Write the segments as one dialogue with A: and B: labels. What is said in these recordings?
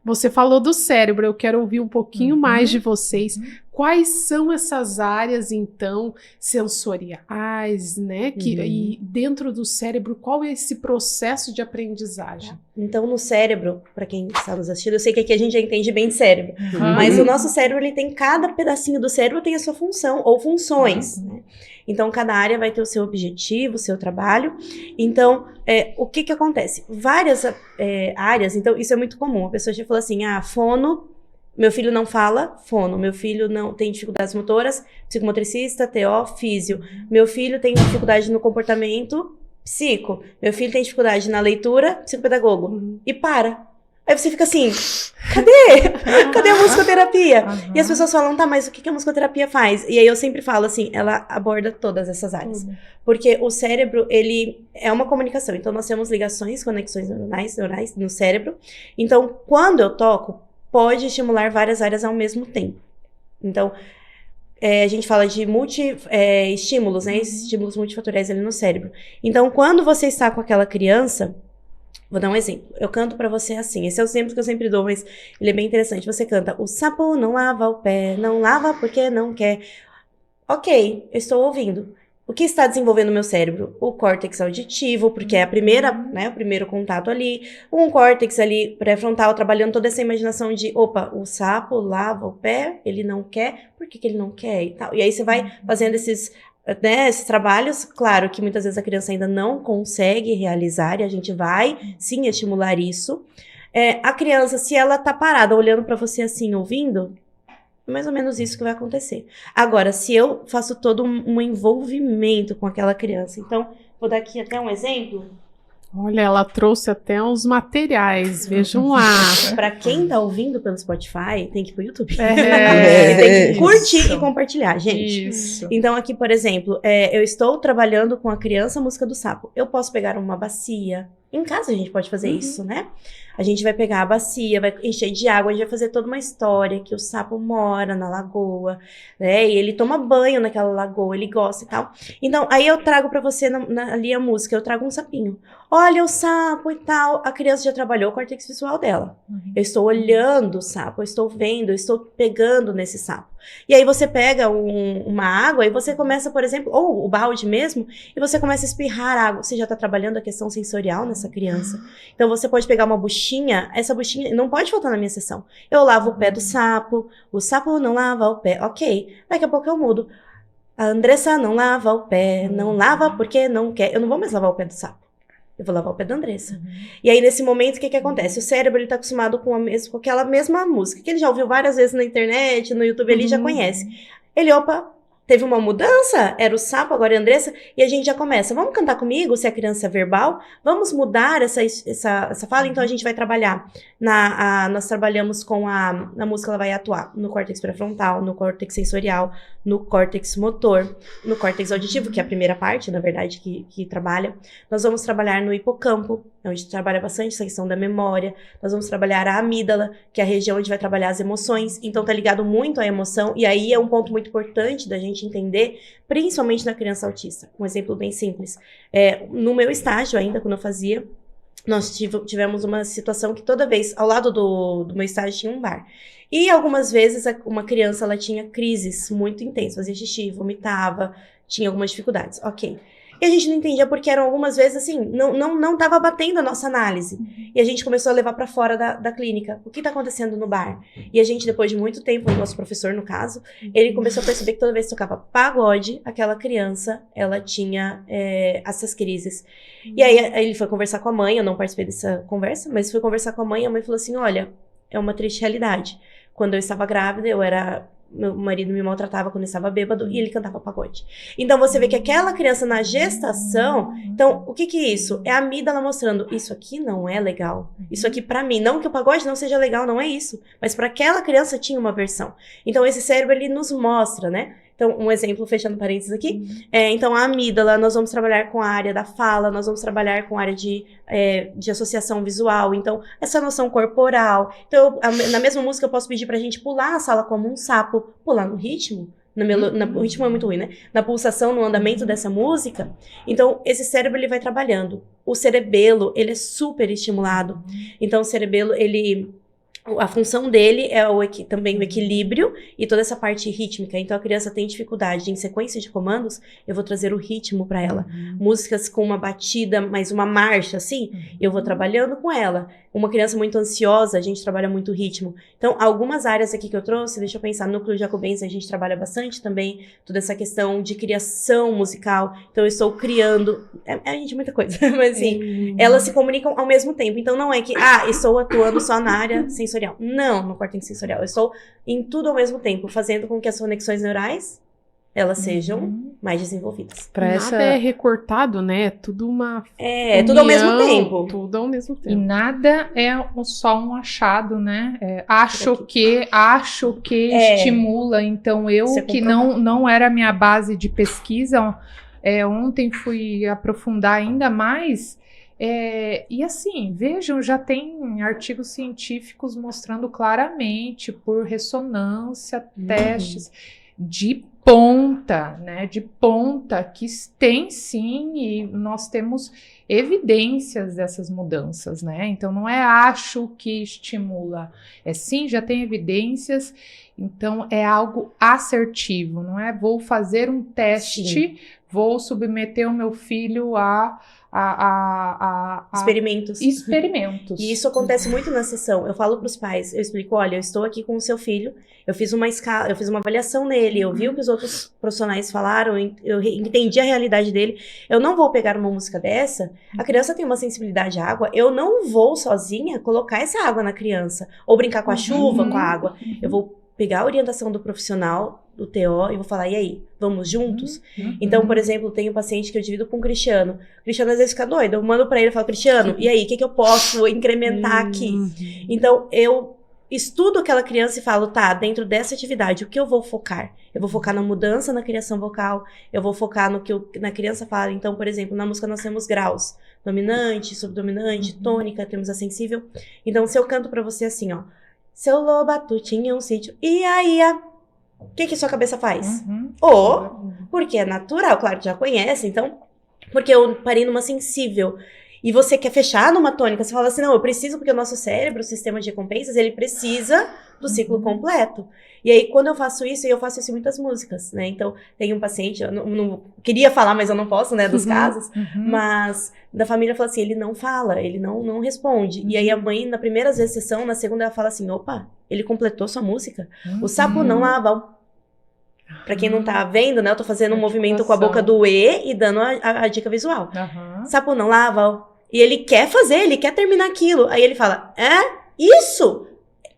A: Você falou do cérebro, eu quero ouvir um pouquinho mais de vocês. Quais são essas áreas, então, sensoriais, né? E dentro do cérebro, qual é esse processo de aprendizagem?
B: Então, no cérebro, para quem está nos assistindo, eu sei que aqui a gente já entende bem de cérebro, mas o nosso cérebro, ele tem, cada pedacinho do cérebro tem a sua função, ou funções, né? Então, cada área vai ter o seu objetivo, o seu trabalho. Então, o que acontece? Várias áreas, então, isso é muito comum. A pessoa já falou assim, fono, meu filho não fala, fono. Meu filho não tem dificuldades motoras, psicomotricista, TO, físio. Meu filho tem dificuldade no comportamento, psico. Meu filho tem dificuldade na leitura, psicopedagogo. E para. Aí você fica assim, cadê? Cadê a musicoterapia? E as pessoas falam, tá, mas o que a musicoterapia faz? E aí eu sempre falo assim, ela aborda todas essas áreas. Porque o cérebro, ele é uma comunicação. Então nós temos ligações, conexões neurais no cérebro. Então quando eu toco, pode estimular várias áreas ao mesmo tempo. Então, a gente fala de estímulos, né? Estímulos multifatoriais ali no cérebro. Então, quando você está com aquela criança, vou dar um exemplo. Eu canto pra você assim. Esse é o exemplo que eu sempre dou, mas ele é bem interessante. Você canta, o sapo não lava o pé, não lava porque não quer. Ok, eu estou ouvindo. O que está desenvolvendo o meu cérebro? O córtex auditivo, porque é a primeira, né, o primeiro contato ali. Um córtex ali pré-frontal, trabalhando toda essa imaginação de, opa, o sapo lava o pé, ele não quer, por que ele não quer e tal. E aí você vai fazendo esses trabalhos, claro que muitas vezes a criança ainda não consegue realizar, e a gente vai, sim, estimular isso. A criança, se ela tá parada, olhando para você assim, ouvindo, mais ou menos isso que vai acontecer. Agora, se eu faço todo um envolvimento com aquela criança, então, vou dar aqui até um exemplo.
A: Olha, ela trouxe até uns materiais, vejam lá.
B: Para quem tá ouvindo pelo Spotify, tem que ir pro YouTube. Tem que curtir e compartilhar, gente.
A: Isso.
B: Então, aqui, por exemplo, eu estou trabalhando com a criança a música do sapo. Eu posso pegar uma bacia. Em casa a gente pode fazer isso, né? A gente vai pegar a bacia, vai encher de água, a gente vai fazer toda uma história que o sapo mora na lagoa, né? E ele toma banho naquela lagoa, ele gosta e tal. Então, aí eu trago pra você ali a música, eu trago um sapinho. Olha o sapo e tal. A criança já trabalhou o córtex visual dela. Eu estou olhando o sapo, eu estou vendo, eu estou pegando nesse sapo. E aí você pega uma água e você começa, por exemplo, ou o balde mesmo, e você começa a espirrar água. Você já está trabalhando a questão sensorial nessa criança. Então você pode pegar uma buchinha, essa buchinha não pode faltar na minha sessão. Eu lavo o pé do sapo, o sapo não lava o pé, ok. Daqui a pouco eu mudo. A Andressa não lava o pé, não lava porque não quer. Eu não vou mais lavar o pé do sapo. Eu vou lavar o pé da Andressa. E aí, nesse momento, o que acontece? O cérebro, ele tá acostumado com aquela mesma música, que ele já ouviu várias vezes na internet, no YouTube, ele já conhece. Ele, opa, teve uma mudança? Era o sapo, agora é a Andressa. E a gente já começa, vamos cantar comigo, se a criança é verbal? Vamos mudar essa fala? Então, a gente vai trabalhar. Nós trabalhamos com na música, ela vai atuar no córtex pré-frontal, no córtex sensorial, no córtex motor, no córtex auditivo, que é a primeira parte, na verdade, que trabalha. Nós vamos trabalhar no hipocampo, onde trabalha bastante essa questão da memória. Nós vamos trabalhar a amígdala, que é a região onde vai trabalhar as emoções. Então, tá ligado muito à emoção. E aí, é um ponto muito importante da gente entender, principalmente na criança autista. Um exemplo bem simples. No meu estágio ainda, quando eu fazia, nós tivemos uma situação que toda vez, ao lado do meu estágio, tinha um bar. E algumas vezes uma criança, ela tinha crises muito intensas, fazia xixi, vomitava, tinha algumas dificuldades, ok. E a gente não entendia porque eram algumas vezes assim, não tava batendo a nossa análise. E a gente começou a levar pra fora da clínica. O que tá acontecendo no bar? E a gente, depois de muito tempo, o nosso professor, no caso, ele começou a perceber que toda vez que tocava pagode, aquela criança, ela tinha essas crises. E aí ele foi conversar com a mãe, eu não participei dessa conversa, mas foi conversar com a mãe, e a mãe falou assim, olha, é uma triste realidade. Quando eu estava grávida, meu marido me maltratava quando eu estava bêbado e ele cantava pagode. Então você vê que aquela criança na gestação, então o que é isso? É a amígdala mostrando, isso aqui não é legal. Isso aqui pra mim, não que o pagode não seja legal, não é isso. Mas pra aquela criança tinha uma versão. Então esse cérebro, ele nos mostra, né? Então, um exemplo, fechando parênteses aqui. Então, a amígdala, nós vamos trabalhar com a área da fala, nós vamos trabalhar com a área de associação visual. Então, essa noção corporal. Então, na mesma música, eu posso pedir pra gente pular a sala como um sapo, pular no ritmo. O ritmo é muito ruim, né? Na pulsação, no andamento dessa música. Então, esse cérebro, ele vai trabalhando. O cerebelo, ele é super estimulado. Então, o cerebelo, ele a função dele é também o equilíbrio e toda essa parte rítmica. Então, a criança tem dificuldade em sequência de comandos, eu vou trazer o ritmo para ela. Músicas com uma batida, mais uma marcha, assim, eu vou trabalhando com ela. Uma criança muito ansiosa, a gente trabalha muito ritmo. Então, algumas áreas aqui que eu trouxe, deixa eu pensar, no Núcleo Jacobense a gente trabalha bastante também, toda essa questão de criação musical. Então, eu estou criando, gente, muita coisa, mas assim, elas se comunicam ao mesmo tempo. Então, não é que, estou atuando só na área sensorial. Não, no córtex sensorial. Eu estou em tudo ao mesmo tempo, fazendo com que as conexões neurais, elas sejam mais desenvolvidas.
A: Nada é recortado, né? É tudo uma
B: união, tudo ao mesmo tempo.
A: Tudo ao mesmo tempo.
C: E nada é só um achado, né? Acho que estimula. Então, eu que não era a minha base de pesquisa, ontem fui aprofundar ainda mais. E assim, vejam, já tem artigos científicos mostrando claramente, por ressonância, testes de ponta, né? De ponta, que tem sim, e nós temos evidências dessas mudanças, né? Então, não é acho que estimula, sim, já tem evidências, então é algo assertivo, não é vou fazer um teste, sim, vou submeter o meu filho a
B: experimentos.
C: E
B: isso acontece muito na sessão. Eu falo para os pais, eu explico, olha, eu estou aqui com o seu filho, eu fiz uma escala, eu fiz uma avaliação nele, eu vi o que os outros profissionais falaram, eu entendi a realidade dele. Eu não vou pegar uma música dessa, a criança tem uma sensibilidade à água, eu não vou sozinha colocar essa água na criança, ou brincar com a chuva, com a água. Eu vou pegar a orientação do profissional, do TO, e vou falar, e aí, vamos juntos? Então, por exemplo, tem um paciente que eu divido com o Cristiano. O Cristiano às vezes fica doido, eu mando pra ele e falo, Cristiano, e aí, o que eu posso incrementar aqui? Então, eu estudo aquela criança e falo, tá, dentro dessa atividade, o que eu vou focar? Eu vou focar na mudança na criação vocal, eu vou focar no que na criança fala. Então, por exemplo, na música nós temos graus, dominante, subdominante, tônica, temos a sensível. Então, se eu canto pra você assim, ó, seu Lobato tinha um sítio, e aí, o que sua cabeça faz? Porque é natural, claro que já conhece, então, porque eu parei numa sensível, e você quer fechar numa tônica, você fala assim, não, eu preciso, porque o nosso cérebro, o sistema de recompensas, ele precisa do ciclo completo. E aí, quando eu faço isso em muitas músicas, né? Então, tem um paciente, eu não queria falar, mas eu não posso, né, dos casos, mas da família fala assim, ele não fala, ele não responde. E aí, a mãe, na primeira sessão, na segunda, ela fala assim, opa, ele completou sua música. O sapo não lava. Pra quem não tá vendo, né, eu tô fazendo um movimento com a boca do E e dando a dica visual. Sapo não lava. E ele quer fazer, ele quer terminar aquilo. Aí ele fala, isso?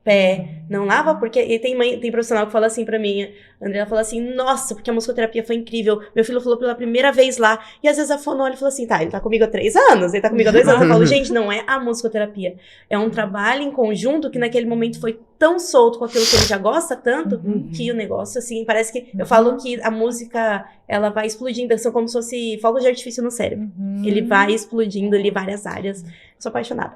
B: Pé, não lava, porque e tem profissional que fala assim pra mim, a Andrea fala assim, nossa, porque a musicoterapia foi incrível, meu filho falou pela primeira vez lá, e às vezes a fono olha e fala assim, tá, ele tá comigo há 3 anos, ele tá comigo há 2 anos, eu falo, gente, não é a musicoterapia, é um trabalho em conjunto que naquele momento foi tão solto com aquilo que ele já gosta tanto, que o negócio, assim, parece que, eu falo que a música, ela vai explodindo, são como se fosse fogos de artifício no cérebro, ele vai explodindo ali várias áreas, sou apaixonada.